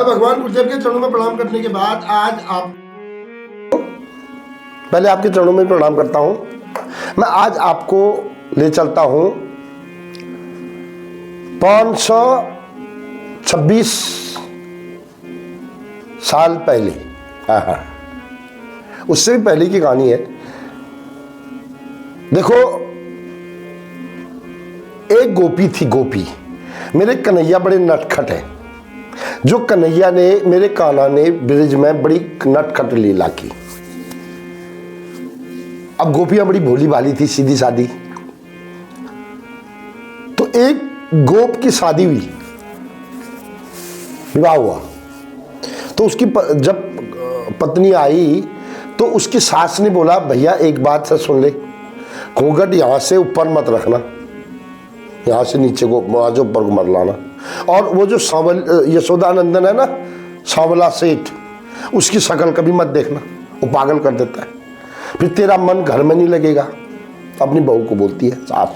मैं भगवान गुरुदेव के चरणों में प्रणाम करने के बाद आज आप पहले आपके चरणों में प्रणाम करता हूं। मैं आज आपको ले चलता हूं 526 साल पहले। उससे भी पहले की कहानी है। देखो, एक गोपी थी। गोपी मेरे कन्हैया बड़े नटखट है। जो कन्हैया ने मेरे कान्हा ने ब्रिज में बड़ी नटखट लीला की। अब गोपियां बड़ी भोली भाली थी, सीधी सादी। तो एक गोप की शादी हुई, विवाह हुआ। तो उसकी जब पत्नी आई तो उसकी सास ने बोला, भैया एक बात से सुन ले, घूंघट यहां से ऊपर मत रखना, यहां से नीचे को वहां से ऊपर को मत लाना। और वो जो यशोदानंदन है ना, सांवला सेठ, उसकी शक्ल कभी मत देखना, वो पागल कर देता है, फिर तेरा मन घर में नहीं लगेगा। अपनी बहू को बोलती है सास।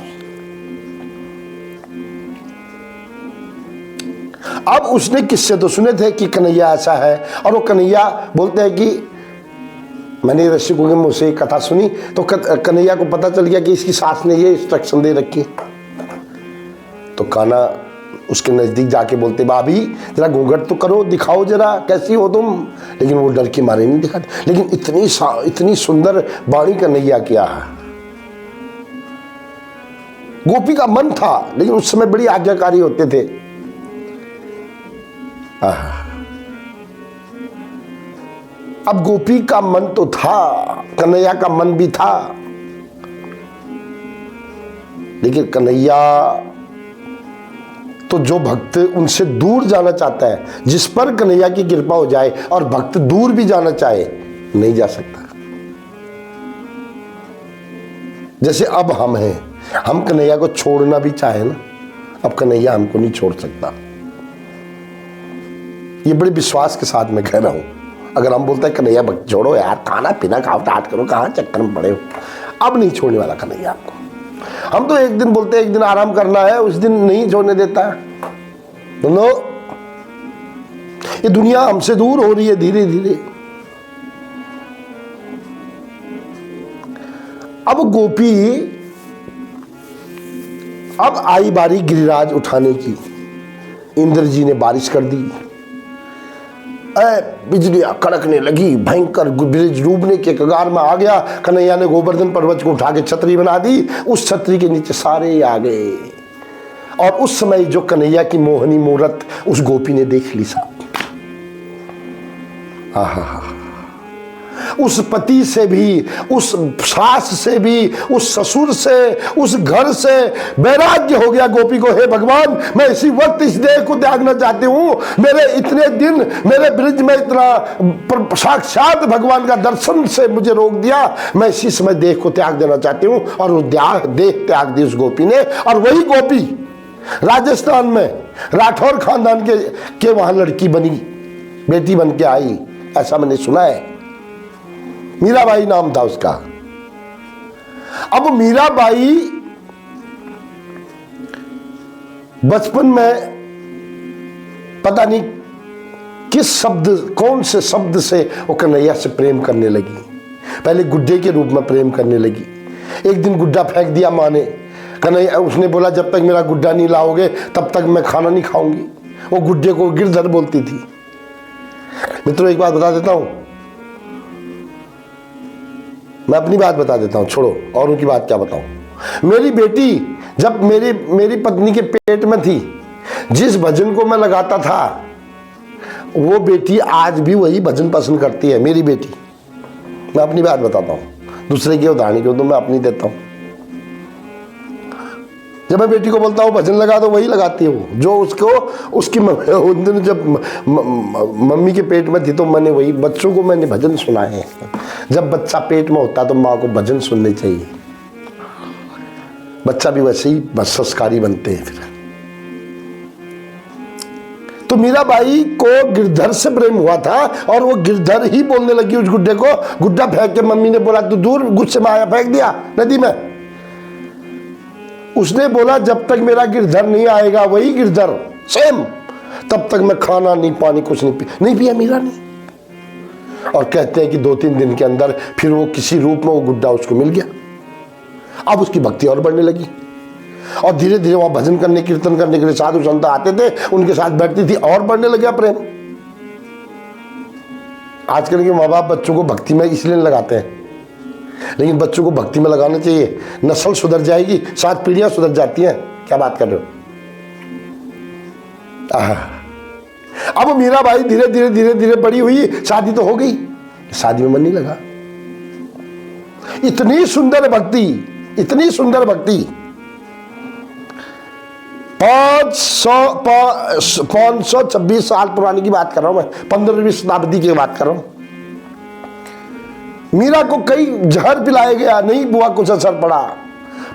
अब उसने किस्से तो सुने थे कि कन्हैया ऐसा है, और वो कन्हैया बोलते हैं कि मैंने रसिकों के मुंह से कथा सुनी तो कन्हैया को पता चल गया कि इसकी सास ने ये इंस्ट्रक्शन दे रखी। तो कान्हा उसके नजदीक जाके बोलते, भाभी जरा घूंघट तो करो, दिखाओ जरा कैसी हो तुम। लेकिन वो डर के मारे नहीं दिखाते। लेकिन इतनी सुंदर वाणी कन्हैया क्या है। गोपी का मन था, लेकिन उस समय बड़ी आज्ञाकारी होते थे। अब गोपी का मन तो था, कन्हैया का मन भी था, लेकिन कन्हैया तो जो भक्त उनसे दूर जाना चाहता है, जिस पर कन्हैया की कृपा हो जाए और भक्त दूर भी जाना चाहे, नहीं जा सकता। जैसे अब हम हैं, हम कन्हैया को छोड़ना भी चाहे ना, अब कन्हैया हमको नहीं छोड़ सकता। ये बड़े विश्वास के साथ मैं कह रहा हूं। अगर हम बोलते हैं कन्हैया भक्त छोड़ो यार, खाना पीना खाओ, टाट करो, कहां चक्कर में पड़े हो, अब नहीं छोड़ने वाला कन्हैया आपको। हम तो एक दिन बोलते हैं एक दिन आराम करना है, उस दिन नहीं छोड़ने देता है। नो, ये दुनिया हमसे दूर हो रही है धीरे धीरे। अब गोपी, अब आई बारी गिरिराज उठाने की। इंद्र जी ने बारिश कर दी, बिजलियां कड़कने लगी, भयंकर ब्रिज डूबने के कगार में आ गया। कन्हैया ने गोवर्धन पर्वत को उठा के छतरी बना दी, उस छतरी के नीचे सारे आ गए। और उस समय जो कन्हैया की मोहनी मूरत उस गोपी ने देख ली साहब। उस पति से भी, उस सास से भी, उस ससुर से, उस घर से वैराग्य हो गया गोपी को। हे भगवान, मैं इसी वक्त इस देह को त्यागना चाहती हूँ। मेरे इतने दिन मेरे ब्रिज में इतना साक्षात भगवान का दर्शन से मुझे रोक दिया, मैं इसी समय देह को त्याग देना चाहती हूँ। और वो देह त्याग दी उस गोपी ने। और वही गोपी राजस्थान में राठौर खानदान के वहां लड़की बनी, बेटी बन के आई, ऐसा मैंने सुना है। मीराबाई नाम था उसका। अब मीराबाई बचपन में पता नहीं किस शब्द, कौन से शब्द से वो कन्हैया से प्रेम करने लगी। पहले गुड्डे के रूप में प्रेम करने लगी। एक दिन गुड्डा फेंक दिया माँ ने। कन्हैया, उसने बोला जब तक मेरा गुड्डा नहीं लाओगे तब तक मैं खाना नहीं खाऊंगी। वो गुड्डे को गिरधर बोलती थी। मित्रों, एक बात बता देता हूं, मैं अपनी बात बता देता हूं, छोड़ो और उनकी बात क्या बताऊं। मेरी बेटी जब मेरी पत्नी के पेट में थी, जिस भजन को मैं लगाता था, वो बेटी आज भी वही भजन पसंद करती है। मेरी बेटी, मैं अपनी बात बताता हूं, दूसरे की उदाहरण क्यों, तो मैं अपनी देता हूं। जब मैं बेटी को बोलता हूँ भजन लगा, तो वही लगाती है जो उसकी उन दिन जब मम्मी के पेट में थी, तो मैंने वही बच्चों को मैंने भजन सुनाए हैं। जब बच्चा पेट में होता तो माँ को भजन सुनने चाहिए, बच्चा भी वैसे ही संस्कारी बनते हैं फिर। तो मीराबाई को गिरधर से प्रेम हुआ था, और वो गिरधर ही बोलने लगी उस गुड्डे को। गुड्डा फेंक के मम्मी ने बोला तू दूर, गुस्से में आया, फेंक दिया नदी में। उसने बोला जब तक मेरा गिरधर नहीं आएगा, वही गिरधर सेम, तब तक मैं खाना नहीं, पानी कुछ नहीं पिया मीरा ने। और कहते हैं कि 2-3 दिन के अंदर फिर वो किसी रूप में वो गुड्डा उसको मिल गया। अब उसकी भक्ति और बढ़ने लगी और धीरे धीरे वहां भजन करने, कीर्तन करने के लिए साधु संत आते थे, उनके साथ बैठती थी और बढ़ने लगा प्रेम। आजकल के माँ बाप बच्चों को भक्ति में इसलिए लगाते हैं, लेकिन बच्चों को भक्ति में लगाना चाहिए। नस्ल सुधर जाएगी, 7 पीढ़ियां सुधर जाती हैं। क्या बात कर रहे हो? अब मीराबाई धीरे धीरे धीरे धीरे बड़ी हुई, शादी तो हो गई, शादी में मन नहीं लगा। इतनी सुंदर भक्ति, इतनी सुंदर भक्ति। 526 साल पुरानी की बात कर रहा हूं मैं, 15वीं शताब्दी की बात कर रहा हूं। मीरा को कई जहर पिलाया गया, नहीं बुआ कुछ असर पड़ा।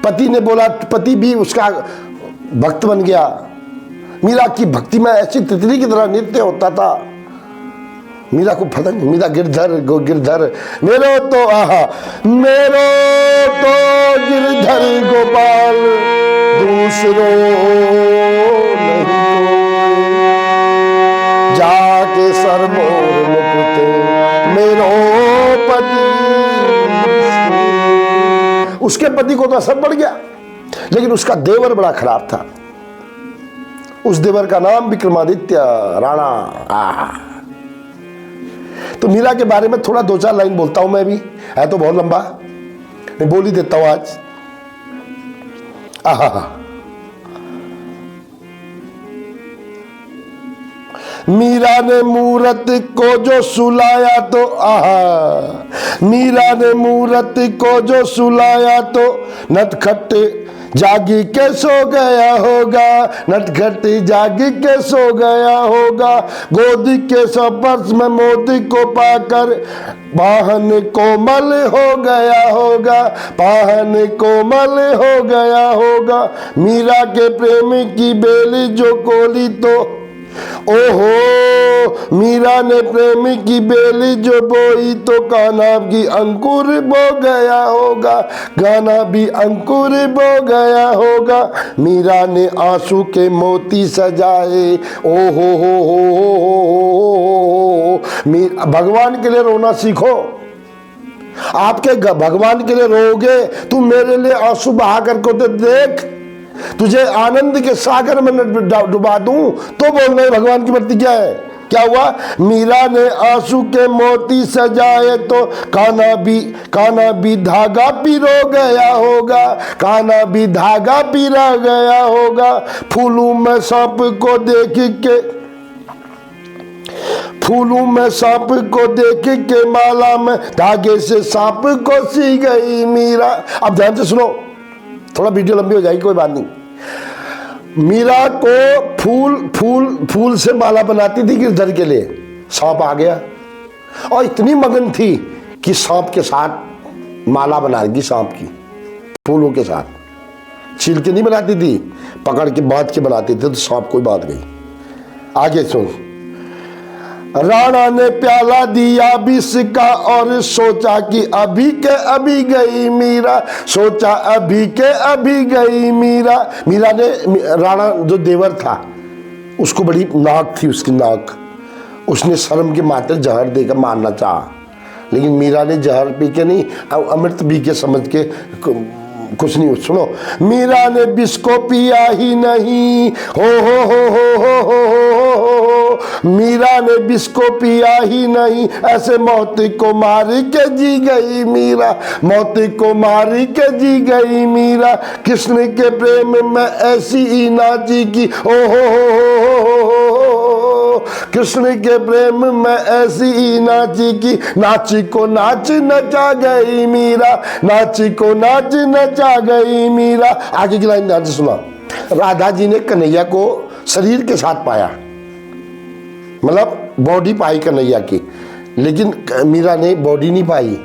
पति ने बोला, पति भी उसका भक्त बन गया। मीरा की भक्ति में ऐसी तितली की तरह नृत्य होता था। मीरा को पता नहीं, मीरा गिरधर मेरो तो गिरधर गोपाल दूसरो नहीं जाके सर मोर मुकुट मेरो पति। उसके पति को तो असर पड़ गया, लेकिन उसका देवर बड़ा खराब था। उस देवर का नाम विक्रमादित्य राणा। तो मीरा के बारे में थोड़ा 2-4 लाइन बोलता हूं मैं भी, है तो बहुत लंबा, मैं बोल ही देता हूं आज। मीरा ने मूरत को जो सुलाया तो मीरा ने मूरत को जो सुलाया तो नटखट जागी के सो गया होगा, नटखट जागी के सो गया होगा। गोदी के स्पर्श में मोती को पाकर पाहन कोमल हो गया होगा, पाहन कोमल हो गया होगा। मीरा के प्रेम की बेली जो कोली तो ओहो, मीरा ने प्रेम की बेली जो बोई तो कान्हा भी अंकुर बो गया होगा, कान्हा भी अंकुर बो गया होगा। मीरा ने आंसू के मोती सजाए, ओहो हो। भगवान के लिए रोना सीखो। आपके भगवान के लिए रोओगे, तुम मेरे लिए आंसू बहा करके तो देख, तुझे आनंद के सागर में डुबा दूं, तो बोलना है भगवान की भक्ति क्या है। क्या हुआ? मीरा ने आंसू के मोती सजाए तो कान्हा भी धागा पिरो गया होगा, कान्हा भी धागा पिरा गया होगा। फूलों में सांप को देख के, फूलों में सांप को देख के माला में धागे से सांप को सी गई मीरा। अब ध्यान से सुनो, थोड़ा वीडियो लंबी हो जाएगी, कोई बात नहीं। मीरा को फूल से माला बनाती थी गिरधर के लिए, सांप आ गया और इतनी मगन थी कि सांप के साथ माला बनाएगी, सांप की फूलों के साथ। छील के नहीं बनाती थी, पकड़ के बांध के बनाती थी, तो सांप कोई बात गई। आगे सुन। राणा ने प्याला दिया विष का और सोचा कि अभी के अभी गई मीरा, सोचा अभी के अभी गई मीरा। मीरा ने, राणा जो देवर था उसको बड़ी नाक थी, उसकी नाक, उसने शर्म के मारे जहर देकर मारना चाहा, लेकिन मीरा ने जहर पी के नहीं, अमृत पी के समझ के कुछ नहीं। सुनो, मीरा ने विष को पिया ही नहीं, हो। मीरा ने विष को पिया ही नहीं, ऐसे मौत को मारी के जी गई मीरा, मौत को मारी के जी गई मीरा। कृष्ण के प्रेम में ऐसी ही नाची की, हो। कृष्ण के प्रेम में ऐसी ही नाची की, नाची को नाच नचा गई मीरा, नाची को नाच नचा गई मीरा। आगे की लाइन ध्यान से सुना। राधा जी ने कन्हैया को शरीर के साथ पाया, मतलब बॉडी पाई कन्हैया की, लेकिन मीरा ने बॉडी नहीं पाई,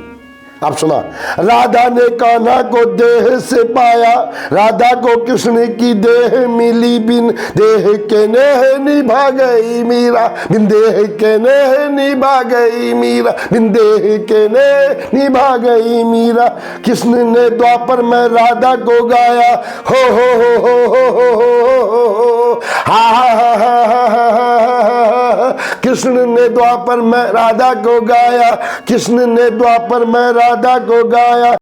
आप सुना, राधा ने कान्हा को देह से पाया, राधा को कृष्ण की देह मिली, बिन देह के नेह निभा गई मीरा, बिन देह के नेह निभा गई मीरा, बिन देह के नेह निभा गई मीरा। कृष्ण ने द्वापर में राधा को गाया, हो हा कृष्ण ने द्वापर में राधा को गाया, कृष्ण ने द्वापर में राधा को गाया।